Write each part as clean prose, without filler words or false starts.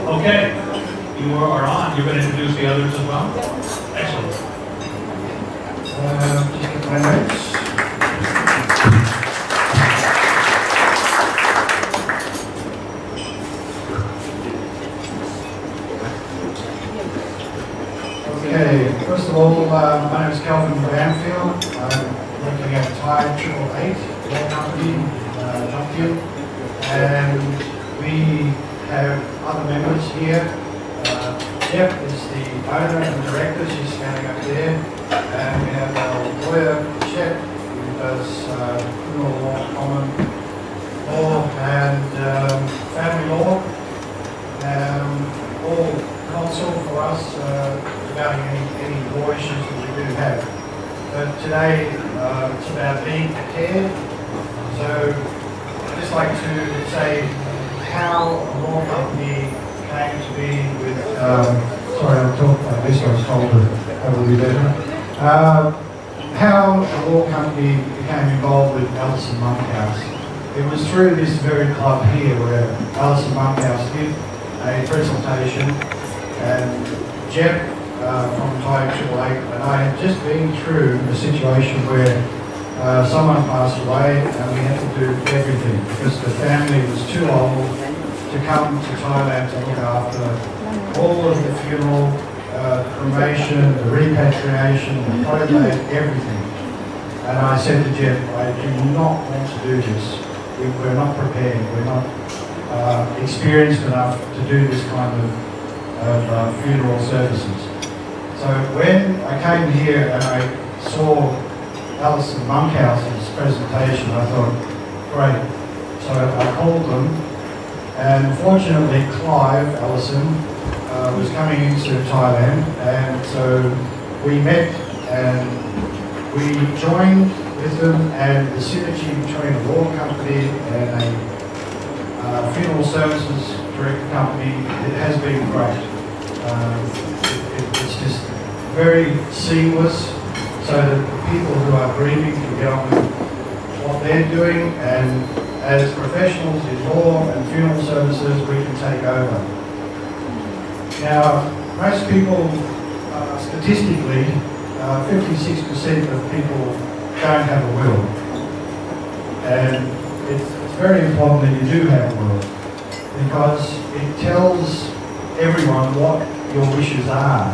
Okay, you are on. You're going to introduce the others as well? Excellent. Just get my notes. Okay, first of all, my name is Calvin Banfield. I'm working at thai888 law company in Tokyo, and we have other members here. Jeff is the owner and director, she's standing up there, and we have our lawyer, Chet, who does criminal law, common law, and family law, all counsel for us regarding any law issues that we do have. But today it's about being prepared, so I'd just like to say how a law company came to be with, sorry I'll talk like this, I was told that will be better. How a law company became involved with Alice and Monkhouse. It was through this very club here where Alice and Monkhouse did a presentation, and Jeff from thai888 and I had just been through a situation where someone passed away and we had to do everything because the family was too old to come to Thailand to look after all of the funeral, cremation, the repatriation, the probate, everything. And I said to Jeff, I do not want to do this. We're not prepared. We're not experienced enough to do this kind of funeral services. So when I came here and I saw Alice and Monkhouse's presentation, I thought, great. So I called them, and fortunately Clive Allison was coming into Thailand, and so we met and we joined with them, and the synergy between a law company and a funeral services direct company, it has been great. It's just very seamless, so that the people who are grieving can get on with what they're doing, and as professionals in law and funeral services, we can take over. Now, most people, statistically, 56% of people don't have a will, and it's very important that you do have a will, because it tells everyone what your wishes are.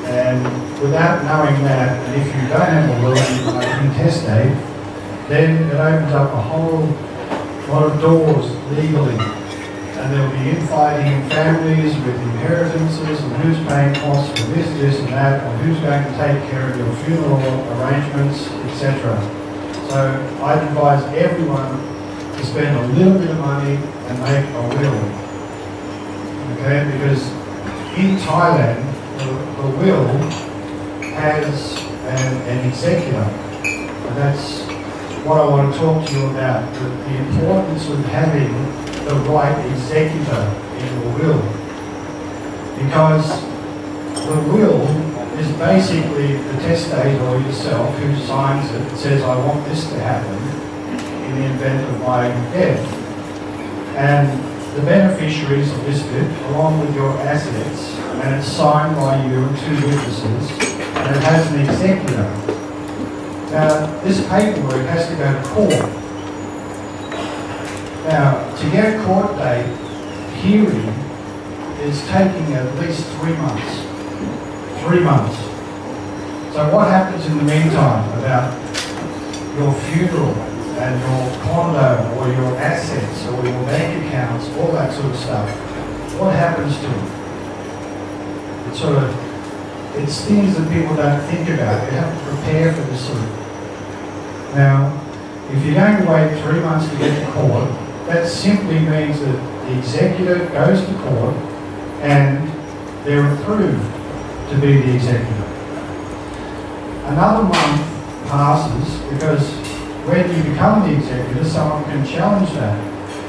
And without knowing that, and if you don't have a will and you are intestate, then it opens up a whole lot of doors legally. And there'll be infighting in families with inheritances and who's paying costs for this and that, and who's going to take care of your funeral arrangements, etc. So I'd advise everyone to spend a little bit of money and make a will. Okay, because in Thailand, the will has an executor, and that's what I want to talk to you about, the importance of having the right executor in your will. Because the will is basically the testator yourself who signs it and says, I want this to happen in the event of my death. And the beneficiaries are listed along with your assets, and it's signed by you and two witnesses, and it has an executor. Now, this paperwork has to go to court. Now, to get a court date, hearing is taking at least 3 months. 3 months. So what happens in the meantime about your funeral and your condo or your assets or your bank accounts, all that sort of stuff? What happens to it? It's things that people don't think about. You have to prepare for this sort of. Now, if you're going to wait 3 months to get to court, that simply means that the executive goes to court and they're approved to be the executive. Another month passes because when you become the executive, someone can challenge that.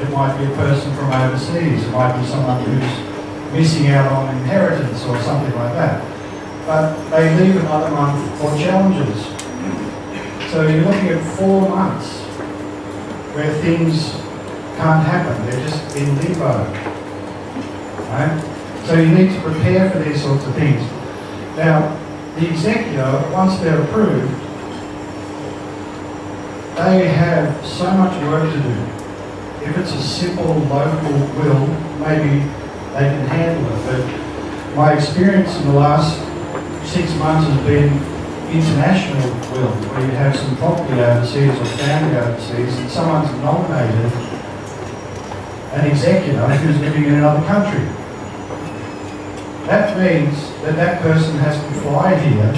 It might be a person from overseas, it might be someone who's missing out on inheritance or something like that. But they leave another month for challenges. So you're looking at 4 months where things can't happen, they're just in limbo. right? So you need to prepare for these sorts of things. Now, the executor, once they're approved, they have so much work to do. If it's a simple local will, maybe they can handle it. But my experience in the last 6 months has been international will, where you have some property overseas or family overseas and someone's nominated an executor who's living in another country. That means that that person has to fly here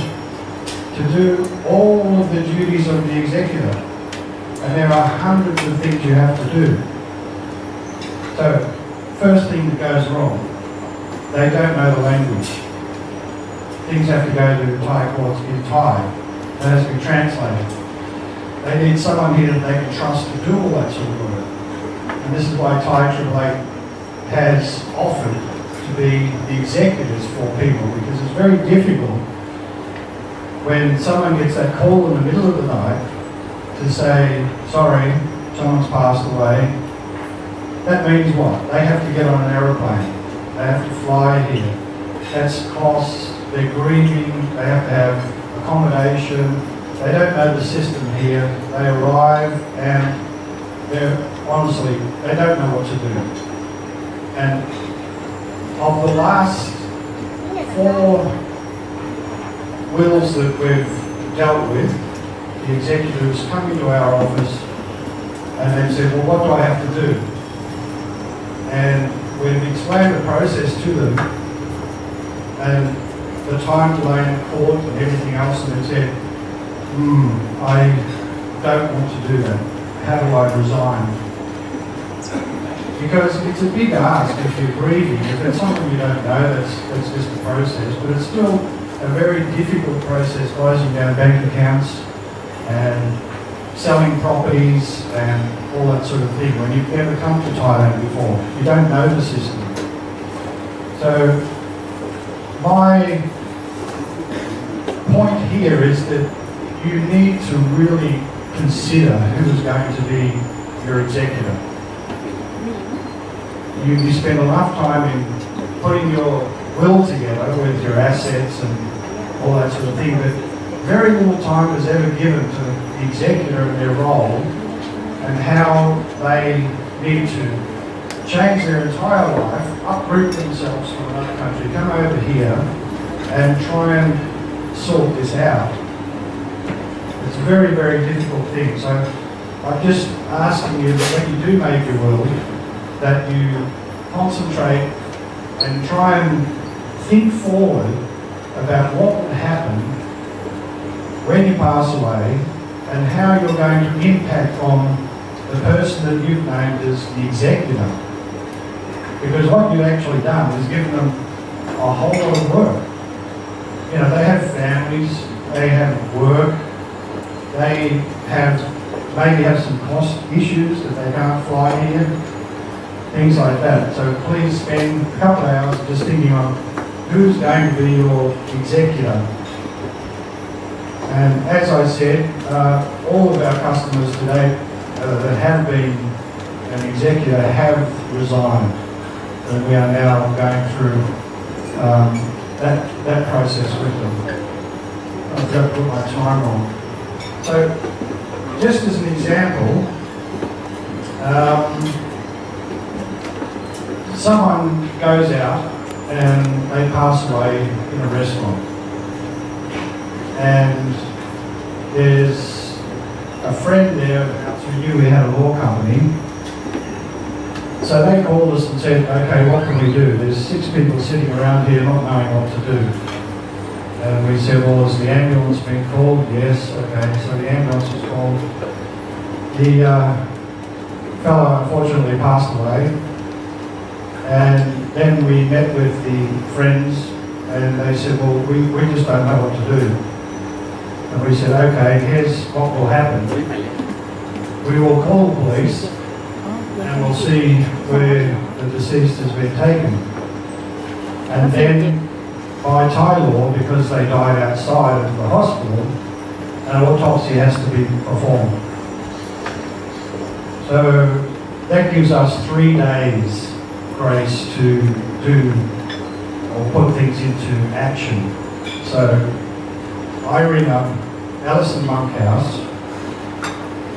to do all of the duties of the executor. And there are hundreds of things you have to do. So, first thing that goes wrong, they don't know the language. Things have to go to Thai courts in Thai. That has to be translated. They need someone here that they can trust to do all that sort of work. And this is why thai888 has offered to be the executors for people, because it's very difficult when someone gets that call in the middle of the night to say, sorry, someone's passed away. That means what? They have to get on an aeroplane. They have to fly here. That's costs. They're grieving. They have to have accommodation. They don't know the system here. They arrive and honestly, they don't know what to do. And of the last 4 wills that we've dealt with, the executives come into our office and they've said, well, what do I have to do? And we've explained the process to them and the time delay in court and everything else, and they've said, I don't want to do that. How do I resign? Because it's a big ask if you're grieving. If it's something you don't know, that's just a process. But it's still a very difficult process, closing down bank accounts and selling properties and all that sort of thing when you've never come to Thailand before. You don't know the system. So my point here is that you need to really consider who is going to be your executor. You spend enough time in putting your will together with your assets and all that sort of thing, but very little time is ever given to the executor and their role and how they need to change their entire life, uproot themselves from another country, come over here and try and sort this out. It's a very, very difficult thing. So I'm just asking you that when you do make your will, that you concentrate and try and think forward about what would happen when you pass away and how you're going to impact on the person that you've named as the executor. Because what you've actually done is given them a whole lot of work. You know, they have families, they have work, they maybe have some cost issues that they can't fly here, things like that. So please spend a couple of hours just thinking on who's going to be your executor. And as I said, all of our customers today that have been an executor have resigned. And we are now going through that process with them. I've got to put my time on. So, just as an example, someone goes out and they pass away in a restaurant. And there's a friend there who knew we had a law company. So they called us and said, okay, what can we do? There's 6 people sitting around here not knowing what to do. And we said, well, has the ambulance been called? Yes, okay, so the ambulance was called. The fellow unfortunately passed away. And then we met with the friends and they said, well, we just don't know what to do. And we said, okay, here's what will happen. We will call the police and we'll see where the deceased has been taken. And then, by Thai law, because they died outside of the hospital, an autopsy has to be performed. So that gives us 3 days grace to do or put things into action. So I ring up Alison Monkhouse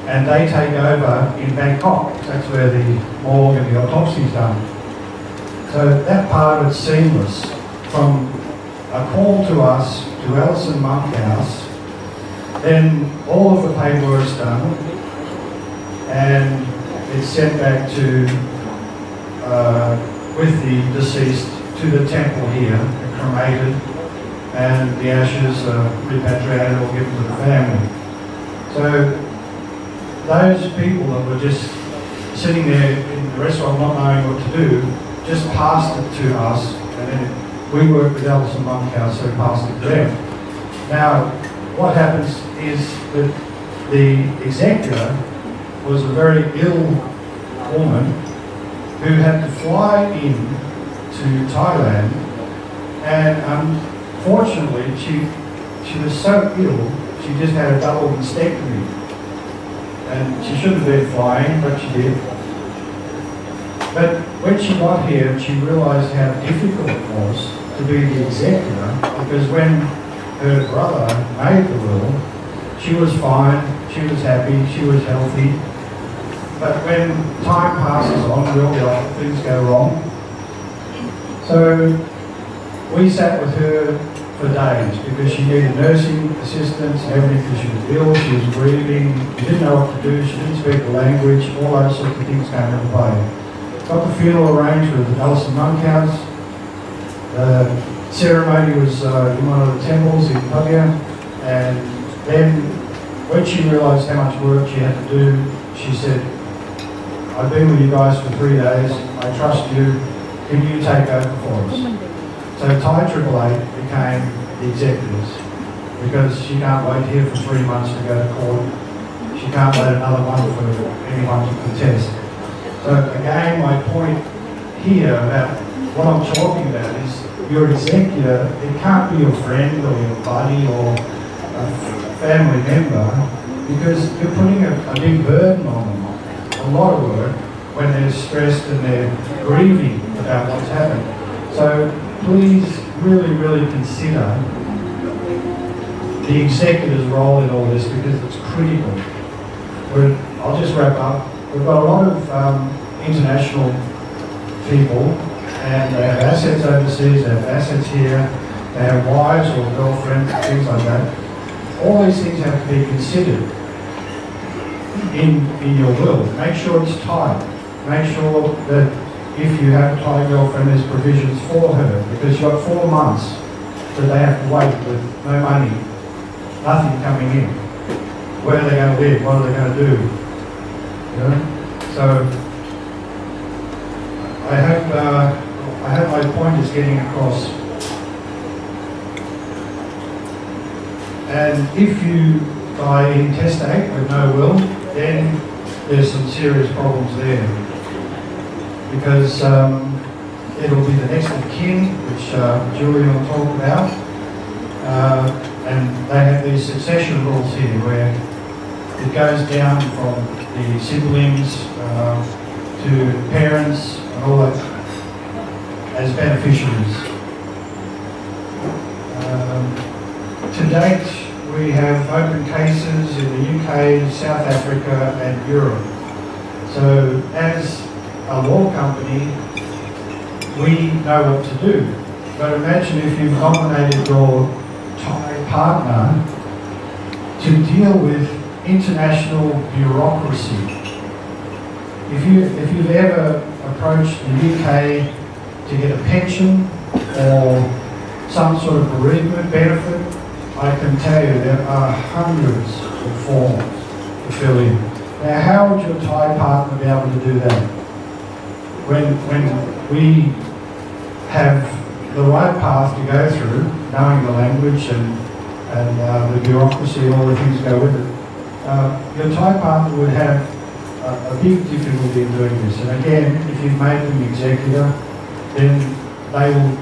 and they take over in Bangkok. That's where the morgue and the autopsy's done. So that part was seamless. From a call to us, to Alison Monkhouse, then all of the paperwork's done and it's sent back to, with the deceased, to the temple here, cremated, and the ashes are repatriated or given to the family. So those people that were just sitting there in the restaurant not knowing what to do, just passed it to us, and then we worked with Alison Monkhouse, so we passed it to them. Now, what happens is that the executor was a very ill woman who had to fly in to Thailand, and unfortunately she was so ill, she just had a double mastectomy. And she shouldn't have been flying, but she did. But when she got here, she realised how difficult it was to be the executor, because when her brother made the will, she was fine, she was happy, she was healthy. But when time passes on, real life, things go wrong. So we sat with her for days because she needed nursing assistance and everything because she was ill, she was grieving, she didn't know what to do, she didn't speak the language, all those sorts of things came into play. Got the funeral arranged with Alison Monkhouse. The ceremony was in one of the temples in Pattaya, and then when she realised how much work she had to do, she said, I've been with you guys for 3 days, I trust you, can you take over for us? So thai888 became the executors, because she can't wait here for 3 months to go to court. She can't wait another month for anyone to contest. So again, my point here about what I'm talking about is your executor, it can't be your friend or your buddy or a family member, because you're putting a big burden on them, a lot of work, when they're stressed and they're grieving about what's happened. So please really, really consider the executor's role in all this, because it's critical. I'll just wrap up. We've got a lot of international people, and they have assets overseas, they have assets here, they have wives or girlfriends, things like that. All these things have to be considered in your will. Make sure it's Thai. Make sure that if you have a Thai girlfriend, there's provisions for her, because you've got 4 months that they have to wait with no money, nothing coming in. Where are they going to live? What are they going to do? You know? So I hope my point is getting across. And if you die intestate with no will, then there's some serious problems there, because it'll be the next of kin, which Julian will talk about, and they have these succession rules here where it goes down from the siblings to parents and all that as beneficiaries. To date, we have open cases in the UK, South Africa and Europe. So as a law company, we know what to do. But imagine if you've nominated your Thai partner to deal with international bureaucracy. If you've ever approached the UK to get a pension or some sort of bereavement benefit, I can tell you there are hundreds of forms to fill in. Now, how would your Thai partner be able to do that? When we have the right path to go through, knowing the language and the bureaucracy and all the things that go with it, your Thai partner would have a big difficulty in doing this. And again, if you've made them executor, then they will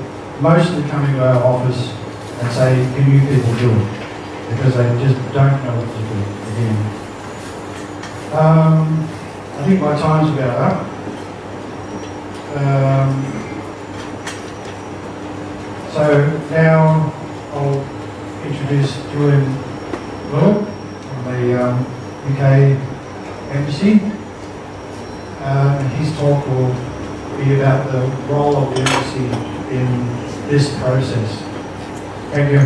mostly come into our office and say, can you people do it? Because they just don't know what to do, again. I think my time's about up. So now I'll introduce Julian Will from the UK Embassy. His talk will be about the role of the embassy in this process. Thank you.